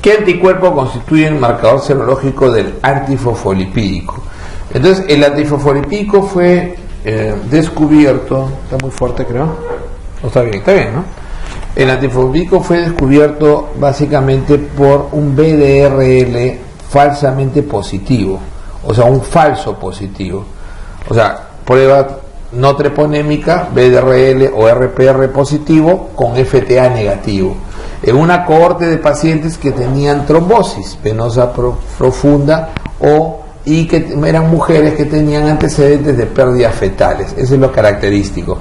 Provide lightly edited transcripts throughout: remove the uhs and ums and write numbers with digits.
¿Qué anticuerpo constituye el marcador serológico del antifosfolipídico? Entonces, el antifosfolipídico fue descubierto, está muy fuerte creo, no, está bien, ¿no? El antifosfolipídico fue descubierto básicamente por un BDRL falsamente positivo, o sea, un falso positivo, o sea, prueba no treponémica, BDRL o RPR positivo con FTA negativo, en una cohorte de pacientes que tenían trombosis venosa profunda y que eran mujeres que tenían antecedentes de pérdidas fetales. Eso es lo característico.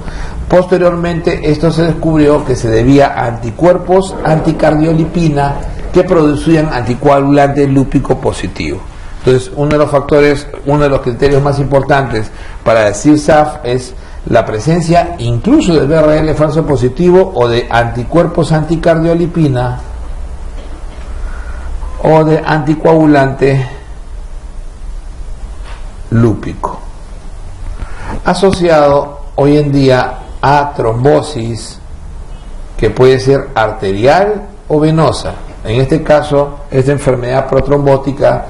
Posteriormente esto se descubrió que se debía a anticuerpos anticardiolipina que producían anticoagulante lúpico positivo. Entonces, uno de los criterios más importantes para decir SAF es la presencia incluso del BRL falso positivo o de anticuerpos anticardiolipina o de anticoagulante lúpico, asociado hoy en día a trombosis que puede ser arterial o venosa. En este caso, esta enfermedad protrombótica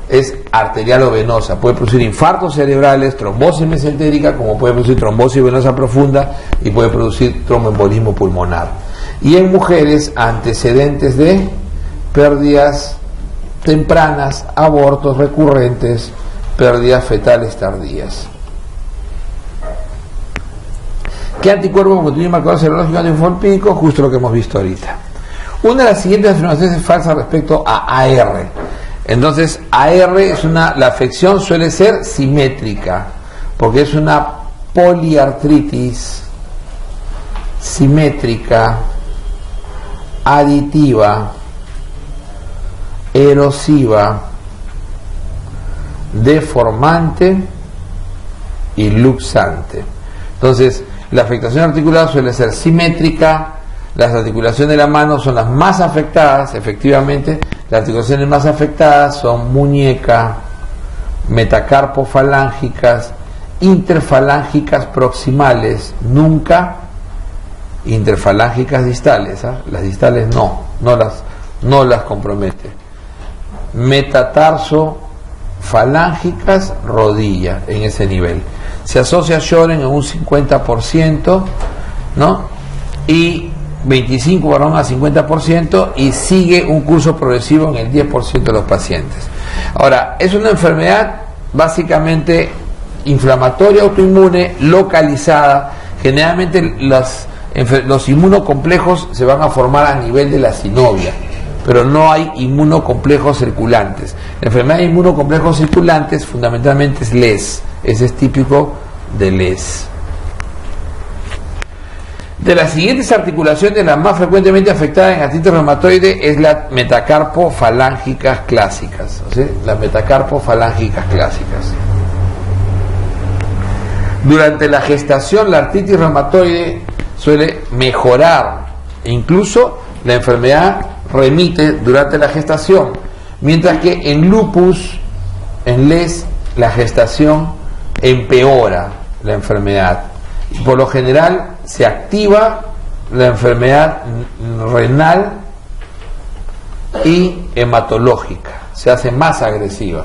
es arterial o venosa, puede producir infartos cerebrales, trombosis mesentérica, como puede producir trombosis venosa profunda y puede producir tromboembolismo pulmonar. Y en mujeres, antecedentes de pérdidas tempranas, abortos recurrentes, pérdidas fetales tardías. ¿Qué anticuerpo constituye un marcador serológico antifosfolipídico? Justo lo que hemos visto ahorita. Una de las siguientes afirmaciones es falsa respecto a AR. Entonces, AR la afección suele ser simétrica, porque es una poliartritis simétrica, aditiva, erosiva, deformante y luxante. Entonces, la afectación articular suele ser simétrica, las articulaciones de la mano son las más afectadas, efectivamente, las articulaciones más afectadas son muñeca, metacarpofalángicas, interfalángicas proximales, nunca interfalángicas distales, ¿eh? Las distales no las compromete. Metatarso falángicas, rodilla, en ese nivel. Se asocia a Sjögren en un 50%, ¿no? Y 25 varón a 50%, y sigue un curso progresivo en el 10% de los pacientes. Ahora, es una enfermedad básicamente inflamatoria autoinmune localizada. Generalmente los inmunocomplejos se van a formar a nivel de la sinovia, pero no hay inmunocomplejos circulantes. La enfermedad de inmunocomplejos circulantes fundamentalmente es LES, ese es típico de LES. De las siguientes articulaciones, la más frecuentemente afectada en artritis reumatoide es la metacarpofalángicas clásicas, ¿sí? Las metacarpofalángicas clásicas. Durante la gestación, la artritis reumatoide suele mejorar, incluso la enfermedad remite durante la gestación, mientras que en lupus, en LES, la gestación empeora la enfermedad. Por lo general se activa la enfermedad renal y hematológica, se hace más agresiva,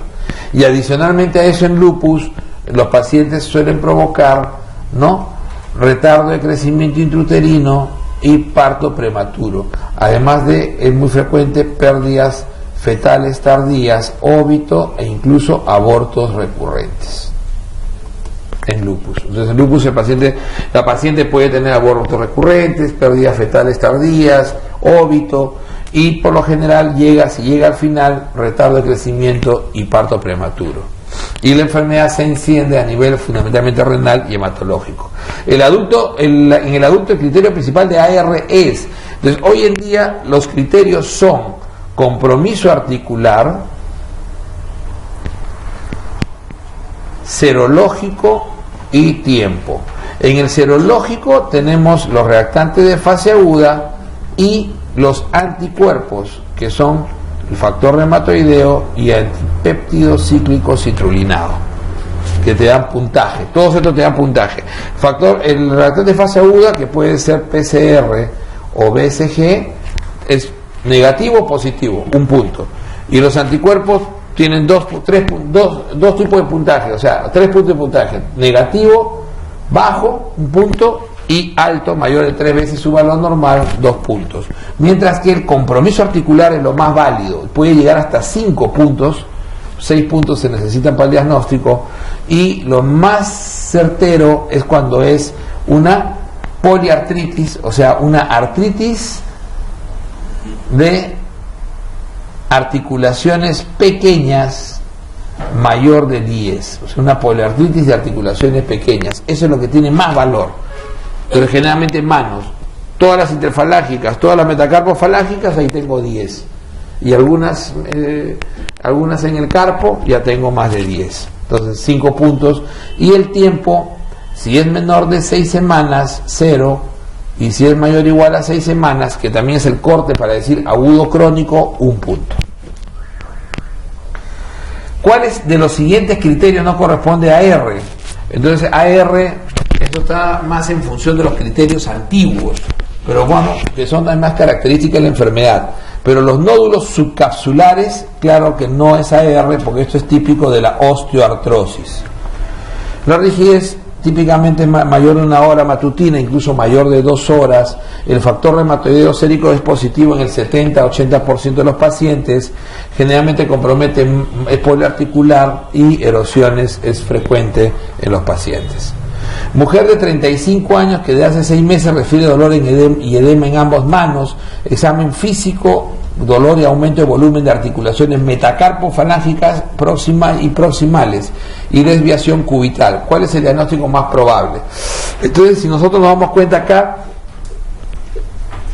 y adicionalmente a eso en lupus los pacientes suelen provocar, ¿no?, retardo de crecimiento intrauterino y parto prematuro, además de, es muy frecuente, pérdidas fetales tardías, óbito e incluso abortos recurrentes en lupus. Entonces en lupus la paciente puede tener abortos recurrentes, pérdidas fetales tardías, óbito, y por lo general si llega al final, retardo de crecimiento y parto prematuro. Y la enfermedad se enciende a nivel fundamentalmente renal y hematológico. En el adulto el criterio principal de AR es, entonces hoy en día los criterios son compromiso articular, serológico y tiempo. En el serológico tenemos los reactantes de fase aguda y los anticuerpos, que son el factor reumatoideo y antipéptido cíclico citrulinado, que te dan puntaje. Todos estos te dan puntaje. El reactante de fase aguda, que puede ser PCR o BCG, es negativo o positivo, 1 punto. Y los anticuerpos tienen dos tipos de puntaje, o sea, 3 puntos de puntaje: negativo, bajo, 1 punto, y alto, mayor de 3 veces su valor normal, 2 puntos. Mientras que el compromiso articular es lo más válido, puede llegar hasta 5 puntos, 6 puntos se necesitan para el diagnóstico, y lo más certero es cuando es una poliartritis, o sea, una artritis de articulaciones pequeñas mayor de 10, o sea, una poliartritis de articulaciones pequeñas. Eso es lo que tiene más valor, pero generalmente manos, todas las interfalángicas, todas las metacarpofalángicas, ahí tengo 10, y algunas en el carpo ya tengo más de 10, entonces 5 puntos. Y el tiempo, si es menor de 6 semanas, 0, y si es mayor o igual a 6 semanas, que también es el corte para decir agudo crónico, 1 punto. ¿Cuáles de los siguientes criterios no corresponde a R? Entonces AR, esto está más en función de los criterios antiguos, pero bueno, que son además características de la enfermedad. Pero los nódulos subcapsulares, claro que no es AR, porque esto es típico de la osteoartrosis. La rigidez típicamente es mayor de 1 hora matutina, incluso mayor de 2 horas. El factor reumatoideo sérico es positivo en el 70-80% de los pacientes. Generalmente compromete, es poliarticular, y erosiones es frecuente en los pacientes. Mujer de 35 años que de hace 6 meses refiere dolor y edema en ambas manos. Examen físico, dolor y aumento de volumen de articulaciones metacarpofalángicas próximas y proximales, y desviación cubital. ¿Cuál es el diagnóstico más probable? Entonces, si nosotros nos damos cuenta acá,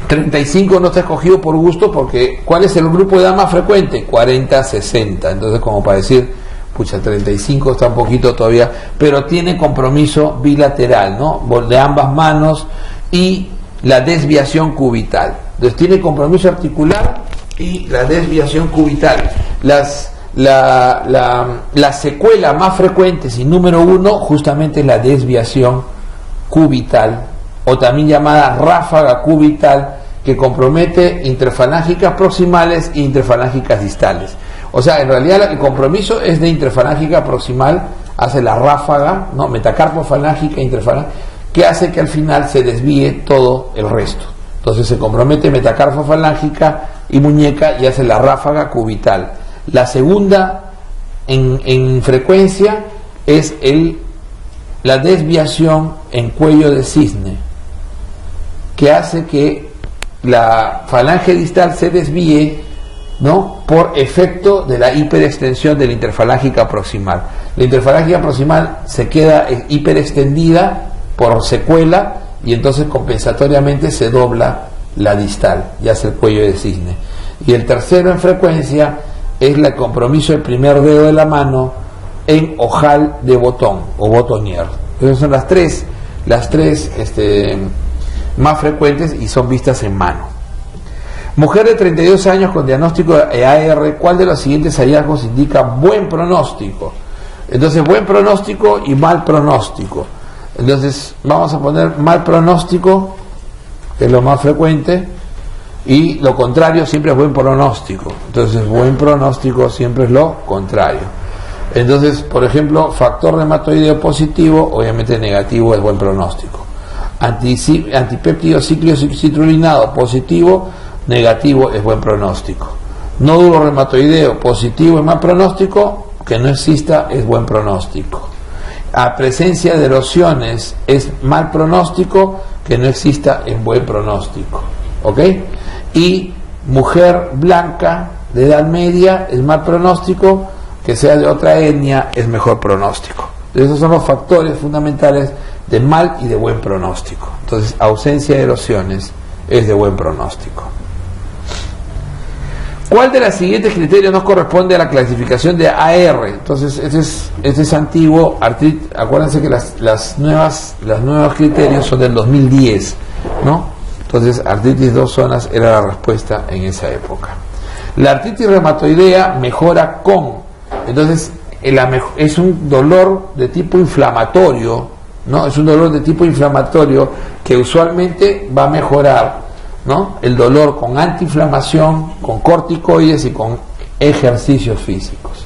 35 no está escogido por gusto, porque ¿cuál es el grupo de edad más frecuente? 40-60. Entonces, como para decir, pucha, 35 está un poquito todavía, pero tiene compromiso bilateral, ¿no? De ambas manos, y la desviación cubital. Entonces tiene compromiso articular y la desviación cubital. La secuela más frecuente, y número 1, justamente es la desviación cubital, o también llamada ráfaga cubital, que compromete interfalángicas proximales e interfalángicas distales. O sea, en realidad el compromiso es de interfalángica proximal, hace la ráfaga, ¿no? Metacarpofalángica e interfalángica, que hace que al final se desvíe todo el resto. Entonces se compromete metacarpofalángica y muñeca y hace la ráfaga cubital. La segunda en frecuencia es la desviación en cuello de cisne, que hace que la falange distal se desvíe, ¿no?, por efecto de la hiperextensión de la interfalángica proximal. La interfalángica proximal se queda hiperextendida por secuela, y entonces compensatoriamente se dobla la distal y hace el cuello de cisne. Y el tercero en frecuencia es el compromiso del primer dedo de la mano en ojal de botón o botonier. Esas son las tres más frecuentes y son vistas en mano. Mujer de 32 años con diagnóstico de AR, ¿cuál de los siguientes hallazgos indica buen pronóstico? Entonces, buen pronóstico y mal pronóstico. Entonces, vamos a poner mal pronóstico, que es lo más frecuente, y lo contrario siempre es buen pronóstico. Entonces, buen pronóstico siempre es lo contrario. Entonces, por ejemplo, factor reumatoideo positivo, obviamente negativo es buen pronóstico. Antipéptido cíclico citrulinado positivo, negativo es buen pronóstico. Nódulo reumatoideo positivo es mal pronóstico, que no exista es buen pronóstico. A presencia de erosiones es mal pronóstico, que no exista es buen pronóstico. ¿Ok? Y mujer blanca de edad media es mal pronóstico, que sea de otra etnia es mejor pronóstico. Esos son los factores fundamentales de mal y de buen pronóstico. Entonces, ausencia de erosiones es de buen pronóstico. ¿Cuál de los siguientes criterios no corresponde a la clasificación de AR? Entonces, este es antiguo. Acuérdense que las nuevos criterios son del 2010, ¿no? Entonces, artritis 2 zonas era la respuesta en esa época. La artritis reumatoidea mejora con, entonces, es un dolor de tipo inflamatorio, ¿no? Es un dolor de tipo inflamatorio que usualmente va a mejorar ¿no? El dolor con antiinflamación, con corticoides y con ejercicios físicos.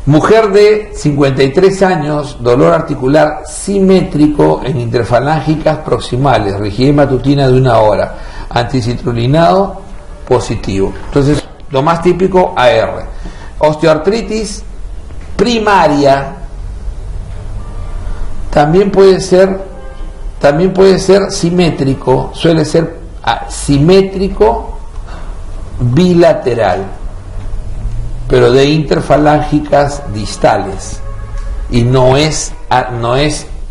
Mujer de 53 años, dolor articular simétrico en interfalángicas proximales, rigidez matutina de 1 hora, anticitrulinado positivo. Entonces, lo más típico, AR. Osteoartritis primaria también puede ser simétrico, suele ser simétrico bilateral, pero de interfalángicas distales, y no es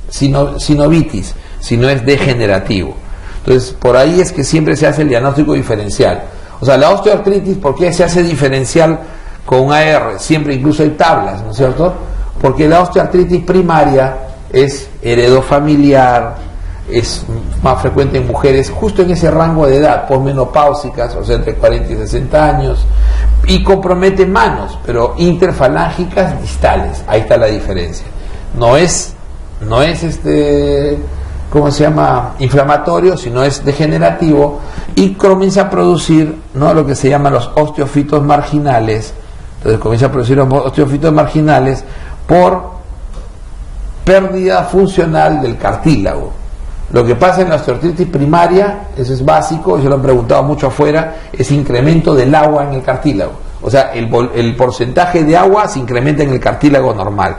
sinovitis, sino es degenerativo. Entonces, por ahí es que siempre se hace el diagnóstico diferencial. O sea, la osteoartritis, ¿por qué se hace diferencial con AR? Siempre incluso hay tablas, ¿no es cierto? Porque la osteoartritis primaria es heredofamiliar, es más frecuente en mujeres justo en ese rango de edad, posmenopáusicas, o sea, entre 40 y 60 años, y compromete manos, pero interfalángicas distales. Ahí está la diferencia. No es ¿cómo se llama? Inflamatorio, sino es degenerativo, y comienza a producir, ¿no?, lo que se llaman los osteofitos marginales. Entonces comienza a producir los osteofitos marginales por pérdida funcional del cartílago. Lo que pasa en la osteoartritis primaria, eso es básico, yo lo he preguntado mucho afuera, es incremento del agua en el cartílago. O sea, el porcentaje de agua se incrementa en el cartílago normal.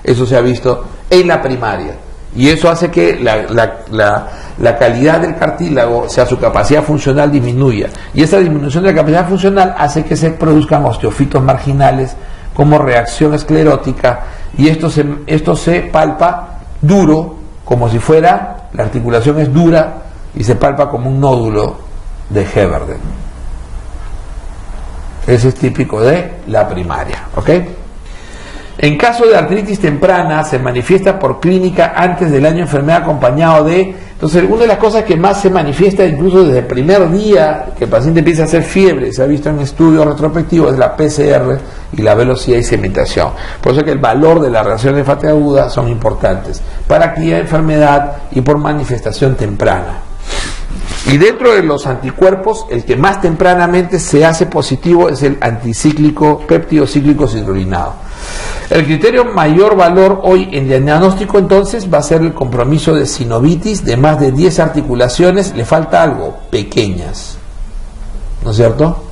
Eso se ha visto en la primaria. Y eso hace que la calidad del cartílago, o sea, su capacidad funcional disminuya. Y esa disminución de la capacidad funcional hace que se produzcan osteofitos marginales como reacción esclerótica, y esto se palpa duro, como si fuera, la articulación es dura y se palpa como un nódulo de Heberden. Ese es típico de la primaria, ¿ok? En caso de artritis temprana, se manifiesta por clínica antes del año de enfermedad acompañado de... Entonces, una de las cosas que más se manifiesta incluso desde el primer día que el paciente empieza a hacer fiebre, se ha visto en estudios retrospectivos, es la PCR y la velocidad y sedimentación. Por eso es que el valor de la reacción de fatiga aguda son importantes para actividad de enfermedad y por manifestación temprana. Y dentro de los anticuerpos, el que más tempranamente se hace positivo es el anticíclico, péptido cíclico citrullinado. El criterio mayor valor hoy en diagnóstico entonces va a ser el compromiso de sinovitis de más de 10 articulaciones. Le falta algo, pequeñas, ¿no es cierto?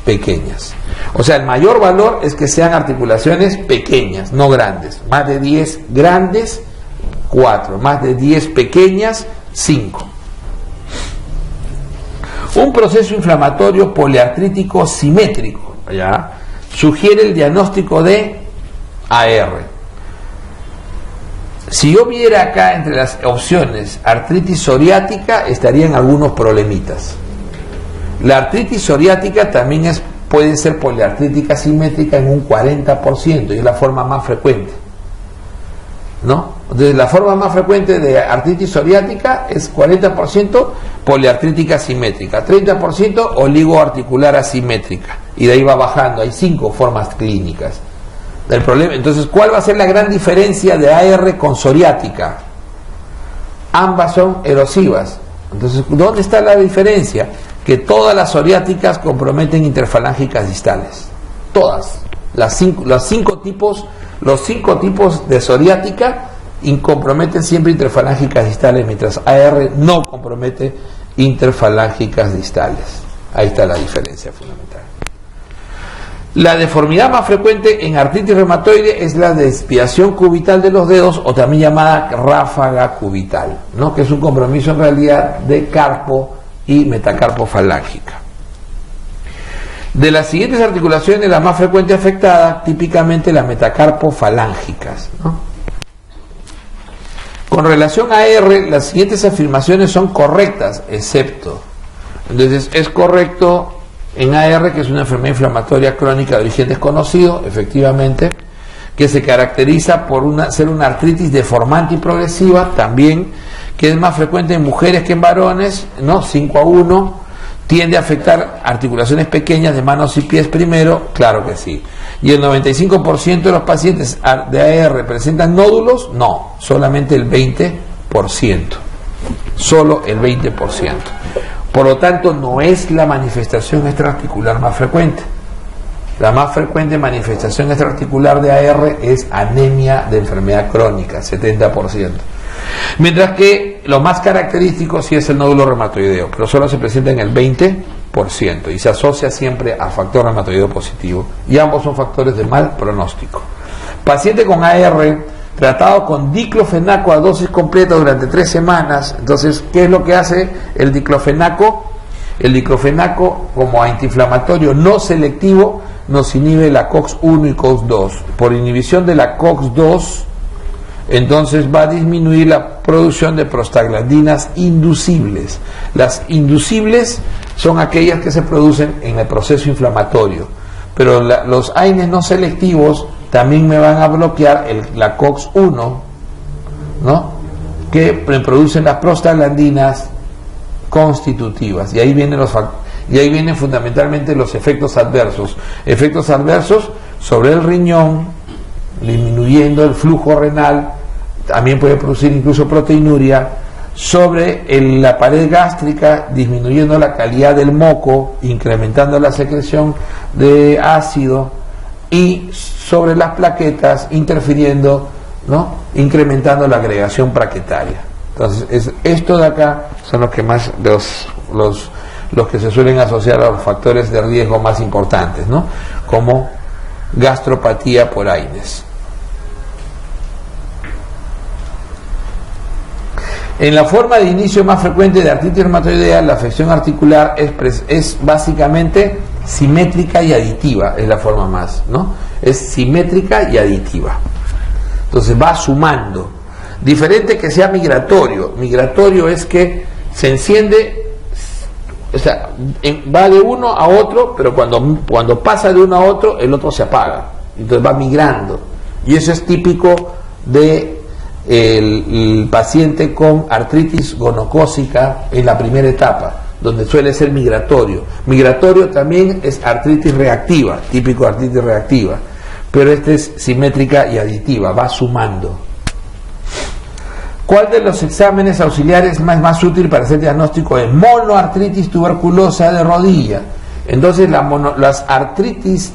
Pequeñas. O sea, el mayor valor es que sean articulaciones pequeñas, no grandes. Más de 10 grandes, 4. Más de 10 pequeñas, 5. Un proceso inflamatorio poliartrítico simétrico, ¿ya?, sugiere el diagnóstico de AR. Si yo viera acá entre las opciones artritis psoriática, estarían algunos problemitas. La artritis psoriática también puede ser poliartrítica simétrica en un 40%, y es la forma más frecuente, ¿no? Entonces, la forma más frecuente de artritis psoriática es 40% poliartrítica simétrica, 30% oligoarticular asimétrica, y de ahí va bajando. Hay 5 formas clínicas del problema. Entonces, ¿cuál va a ser la gran diferencia de AR con psoriática? Ambas son erosivas. Entonces, ¿dónde está la diferencia? Que todas las psoriáticas comprometen interfalángicas distales. Todas. Los cinco tipos de psoriática comprometen siempre interfalángicas distales, mientras AR no compromete interfalángicas distales. Ahí está la diferencia fundamental. La deformidad más frecuente en artritis reumatoide es la desviación cubital de los dedos, o también llamada ráfaga cubital, ¿no?, que es un compromiso en realidad de carpo y metacarpo falángica. De las siguientes articulaciones, la más frecuente afectada, típicamente las metacarpo falángicas, ¿no? Con relación a AR, las siguientes afirmaciones son correctas, excepto. Entonces, es correcto en AR, que es una enfermedad inflamatoria crónica de origen desconocido, efectivamente, que se caracteriza por ser una artritis deformante y progresiva, también, que es más frecuente en mujeres que en varones, ¿no? 5-1, tiende a afectar articulaciones pequeñas de manos y pies primero, claro que sí. ¿Y el 95% de los pacientes de AR presentan nódulos? No, solamente el 20%. solo el 20%. Por lo tanto, no es la manifestación extraarticular más frecuente. La más frecuente manifestación extraarticular de AR es anemia de enfermedad crónica, 70%. Mientras que lo más característico sí es el nódulo reumatoideo, pero solo se presenta en el 20% y se asocia siempre a factor reumatoideo positivo. Y ambos son factores de mal pronóstico. Paciente con AR tratado con diclofenaco a dosis completa durante 3 semanas. Entonces, ¿qué es lo que hace el diclofenaco? El diclofenaco, como antiinflamatorio no selectivo, nos inhibe la COX-1 y COX-2. Por inhibición de la COX-2, entonces va a disminuir la producción de prostaglandinas inducibles. Las inducibles son aquellas que se producen en el proceso inflamatorio, pero los AINES no selectivos también me van a bloquear la COX-1, ¿no?, que producen las prostaglandinas constitutivas, y ahí vienen fundamentalmente los efectos adversos sobre el riñón, disminuyendo el flujo renal, también puede producir incluso proteinuria, sobre la pared gástrica, disminuyendo la calidad del moco, incrementando la secreción de ácido, y sobre las plaquetas, interfiriendo, ¿no?, incrementando la agregación plaquetaria. Entonces, esto de acá son los que más los que se suelen asociar a los factores de riesgo más importantes, ¿no?, como gastropatía por AINES. En la forma de inicio más frecuente de artritis reumatoidea, la afección articular es básicamente simétrica y aditiva, es la forma más, ¿no? Es simétrica y aditiva. Entonces va sumando. Diferente que sea migratorio. Migratorio es que se enciende, o sea, va de uno a otro, pero cuando pasa de uno a otro, el otro se apaga. Entonces va migrando. Y eso es típico de el paciente con artritis gonocócica en la primera etapa, donde suele ser migratorio. Migratorio también es artritis reactiva, típico de artritis reactiva, pero esta es simétrica y aditiva, va sumando. ¿Cuál de los exámenes auxiliares es más útil para hacer diagnóstico de monoartritis tuberculosa de rodilla? Entonces las monoartritis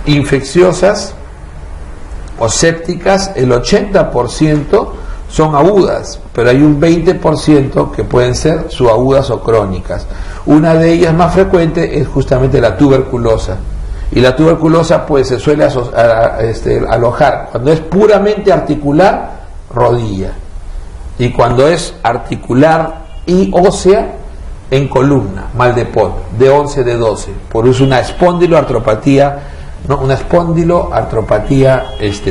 infecciosas o sépticas, el 80% son agudas, pero hay un 20% que pueden ser subagudas o crónicas. Una de ellas más frecuente es justamente la tuberculosa, y la tuberculosa pues se suele alojar cuando es puramente articular, rodilla, y cuando es articular y ósea, en columna, mal de Pot, de 11 de 12, por uso una espondiloartropatía, ¿no?, una espondiloartropatía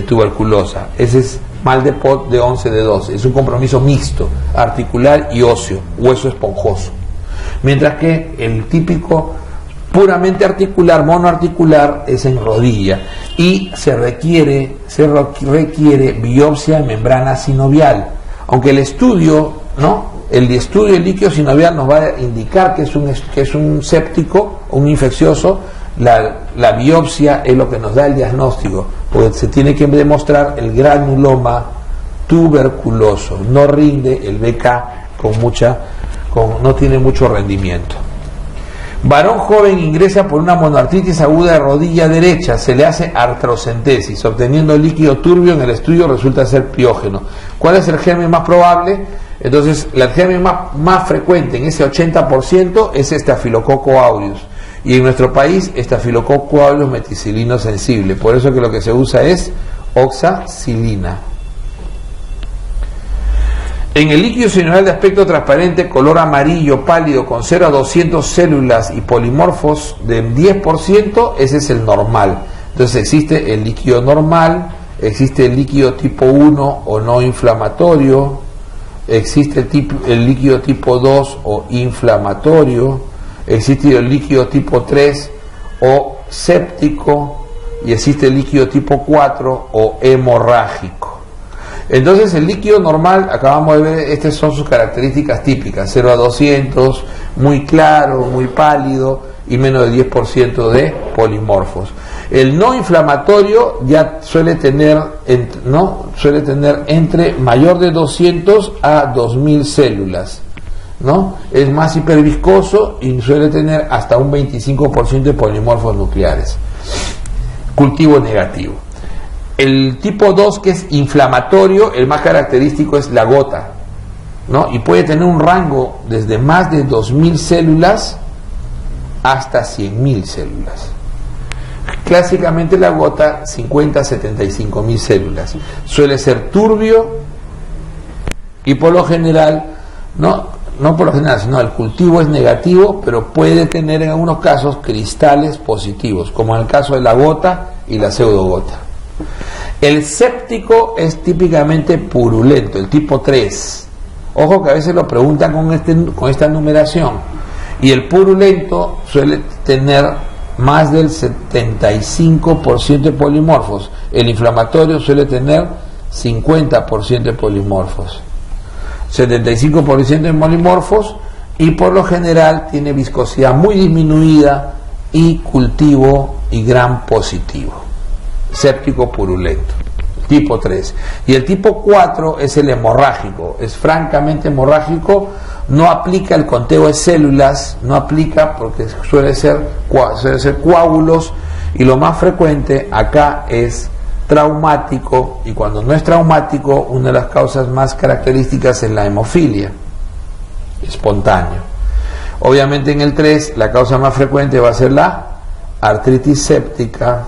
tuberculosa. Ese es mal de Pot de 11 de 12, es un compromiso mixto, articular y óseo, hueso esponjoso. Mientras que el típico puramente articular, monoarticular, es en rodilla, y se requiere biopsia en membrana sinovial, aunque el estudio, ¿no?, el estudio del líquido sinovial nos va a indicar que es un séptico, un infeccioso. La biopsia es lo que nos da el diagnóstico, porque se tiene que demostrar el granuloma tuberculoso. No rinde el BK no tiene mucho rendimiento. Varón joven ingresa por una monoartritis aguda de rodilla derecha, se le hace artrocentesis, obteniendo líquido turbio. En el estudio resulta ser piógeno. ¿Cuál es el germen más probable? Entonces, el germen más frecuente en ese 80% es Staphylococcus aureus. Y en nuestro país, Staphylococcus aureus meticilino sensible. Por eso que lo que se usa es oxacilina. En el líquido sinovial de aspecto transparente, color amarillo pálido, con 0 a 200 células y polimorfos del 10%, ese es el normal. Entonces existe el líquido normal, existe el líquido tipo 1 o no inflamatorio, existe el líquido tipo 2 o inflamatorio, existe el líquido tipo 3 o séptico, y existe el líquido tipo 4 o hemorrágico. Entonces el líquido normal, acabamos de ver, estas son sus características típicas: 0 a 200, muy claro, muy pálido y menos de 10% de polimorfos. El no inflamatorio ya suele tener, suele tener entre mayor de 200 a 2000 células, ¿no? Es más hiperviscoso y suele tener hasta un 25% de polimorfos nucleares. Cultivo negativo. El tipo 2, que es inflamatorio, el más característico es la gota, ¿no? Y puede tener un rango desde más de 2000 células hasta 100.000 células. Clásicamente la gota 50 a 75.000 células. Suele ser turbio y por lo general, no por lo general, sino el cultivo es negativo, pero puede tener en algunos casos cristales positivos, como en el caso de la gota y la pseudogota. El séptico es típicamente purulento, el tipo 3. Ojo que a veces lo preguntan con esta numeración. Y el purulento suele tener más del 75% de polimorfos. El inflamatorio suele tener 50% de polimorfos. 75% de polimorfos, y por lo general tiene viscosidad muy disminuida y cultivo y gram positivo. Séptico purulento, tipo 3. Y el tipo 4 es el hemorrágico, es francamente hemorrágico, no aplica el conteo de células, no aplica porque suele ser coágulos, y lo más frecuente acá es traumático, y cuando no es traumático, una de las causas más características es la hemofilia, espontáneo. Obviamente en el 3 la causa más frecuente va a ser la artritis séptica,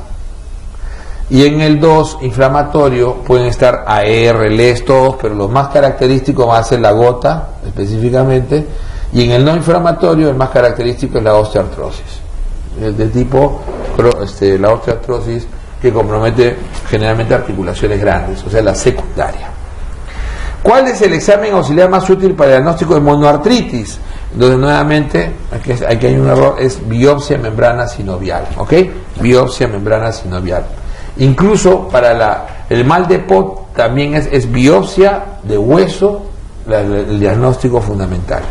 y en el 2 inflamatorio pueden estar AR, LES, todos, pero lo más característico va a ser la gota específicamente, y en el no inflamatorio el más característico es la osteoartrosis, el de tipo la osteoartrosis que compromete generalmente articulaciones grandes, o sea, la secundaria. ¿Cuál es el examen auxiliar más útil para el diagnóstico de monoartritis? Entonces, nuevamente, aquí hay un error, es biopsia membrana sinovial, ¿ok? Biopsia membrana sinovial. Incluso para el mal de Pot también es biopsia de hueso el diagnóstico fundamental.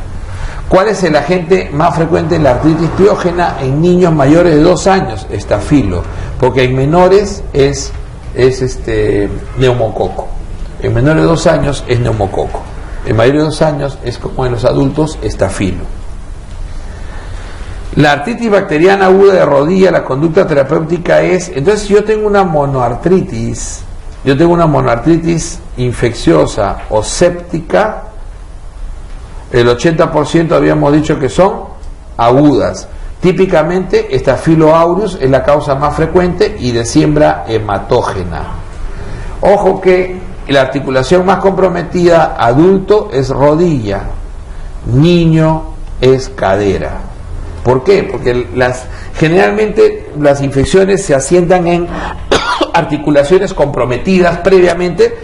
¿Cuál es el agente más frecuente en la artritis piógena en niños mayores de 2 años? Estafilo, porque en menores es neumococo. En menores de 2 años es neumococo. En mayores de 2 años es, como en los adultos, estafilo. La artritis bacteriana aguda de rodilla, la conducta terapéutica es, entonces si yo tengo una monoartritis infecciosa o séptica, el 80% habíamos dicho que son agudas. Típicamente Staphylo aureus es la causa más frecuente y de siembra hematógena. Ojo que la articulación más comprometida adulto es rodilla, niño es cadera. ¿Por qué? Porque generalmente las infecciones se asientan en articulaciones comprometidas previamente,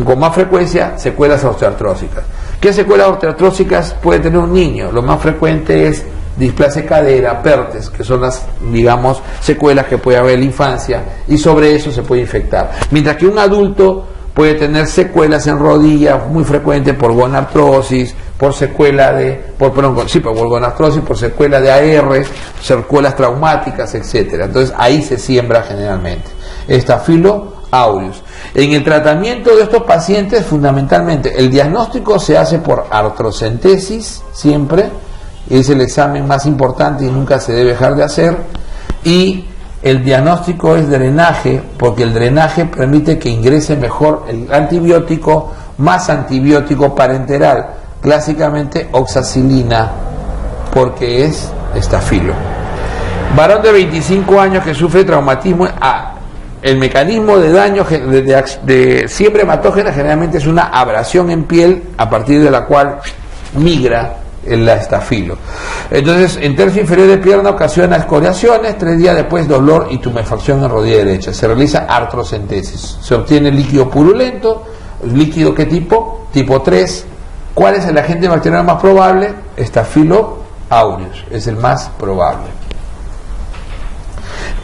con más frecuencia secuelas osteoartrósicas. ¿Qué secuelas osteoartrósicas puede tener un niño? Lo más frecuente es displasia de cadera, PERTES, que son las, digamos, secuelas que puede haber en la infancia, y sobre eso se puede infectar. Mientras que un adulto puede tener secuelas en rodillas muy frecuentes por gonartrosis, por secuela por gonartrosis, por secuela de AR, secuelas traumáticas, etcétera. Entonces ahí se siembra generalmente. Staphylo aureus. En el tratamiento de estos pacientes, fundamentalmente, el diagnóstico se hace por artrocentesis, siempre, es el examen más importante y nunca se debe dejar de hacer, y el diagnóstico es drenaje, porque el drenaje permite que ingrese mejor el antibiótico, más antibiótico parenteral, clásicamente oxacilina, porque es estafilo. Varón de 25 años que sufre traumatismo. El mecanismo de daño de siembra hematógena generalmente es una abrasión en piel, a partir de la cual migra el estafilo. Entonces, en tercio inferior de pierna ocasiona escoriaciones, 3 días después dolor y tumefacción en rodilla derecha. Se realiza artrocentesis. Se obtiene líquido purulento. ¿Líquido qué tipo? Tipo 3. ¿Cuál es el agente bacteriano más probable? Staphylo aureus, es el más probable.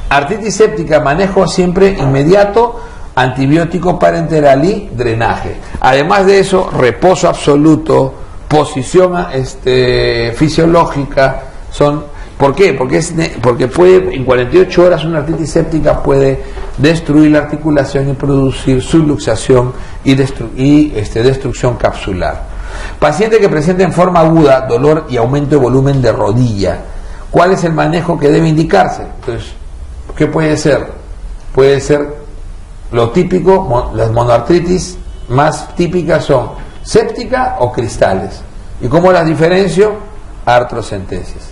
Artritis séptica, manejo siempre inmediato, antibiótico parenteral y drenaje. Además de eso, reposo absoluto, posición fisiológica, ¿Por qué? Porque puede, en 48 horas una artritis séptica puede destruir la articulación y producir subluxación y destrucción capsular. Paciente que presenta en forma aguda dolor y aumento de volumen de rodilla. ¿Cuál es el manejo que debe indicarse? Entonces, ¿qué puede ser? Puede ser lo típico, las monoartritis más típicas son séptica o cristales. ¿Y cómo las diferencio? Artrocentesis.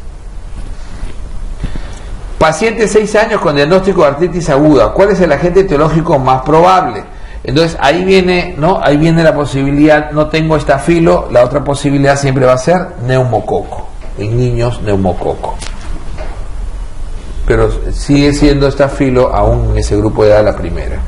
Paciente 6 años con diagnóstico de artritis aguda. ¿Cuál es el agente etiológico más probable? Entonces ahí viene la posibilidad, no tengo estafilo, la otra posibilidad siempre va a ser neumococo. En niños, neumococo. Pero sigue siendo estafilo aún en ese grupo de edad la primera.